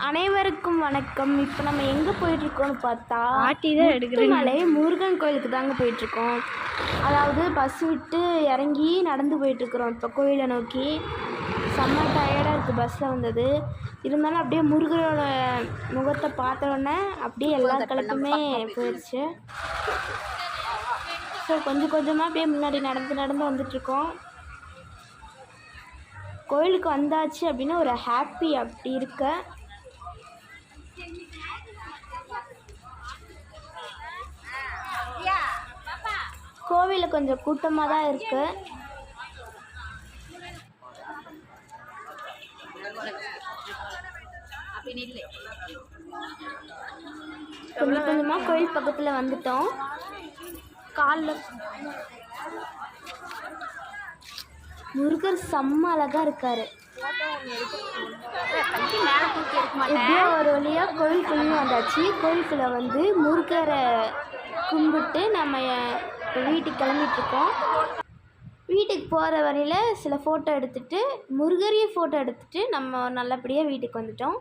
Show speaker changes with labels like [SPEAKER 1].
[SPEAKER 1] அனைவருக்கும் வணக்கம். இப்போ நம்ம எங்கே போயிட்டுருக்கோம்னு பார்த்தா முத்துமலை முருகன் கோயிலுக்கு தாங்க போயிட்டுருக்கோம். அதாவது பஸ் விட்டு இறங்கி நடந்து போயிட்டுருக்குறோம். இப்போ கோயிலை நோக்கி செம்ம டயர்டாக இருக்குது பஸ்ஸில் வந்தது. இருந்தாலும் அப்படியே முருகரோட முகத்தை பார்த்தோன்னே அப்படியே எல்லா கலப்புமே போயிடுச்சு. ஸோ கொஞ்சம் கொஞ்சமாக அப்படியே முன்னாடி நடந்து வந்துட்டுருக்கோம். கோயிலுக்கு வந்தாச்சு அப்படின்னு ஒரு ஹாப்பி அப்படி இருக்க. கோவிலில் கொஞ்சம் கூட்டமாக தான் இருக்கு. கொஞ்சம் கொஞ்சமாக கோயில் பக்கத்தில் வந்துட்டோம். காலில் முருகர் செம்ம அழகாக இருக்கார். எப்படியோ ஒரு வழியாக கோயிலுக்குள்ளேயும் வந்தாச்சு. கோயிலுக்குள்ளே வந்து முருகரை கும்பிட்டு நம்ம வீட்டுக்கு கிளம்பிட்டுருக்கோம். வீட்டுக்கு போகிற வரையில் சில ஃபோட்டோ எடுத்துகிட்டு முருகரையும் ஃபோட்டோ எடுத்துகிட்டு நம்ம நல்லபடியாக வீட்டுக்கு வந்துட்டோம்.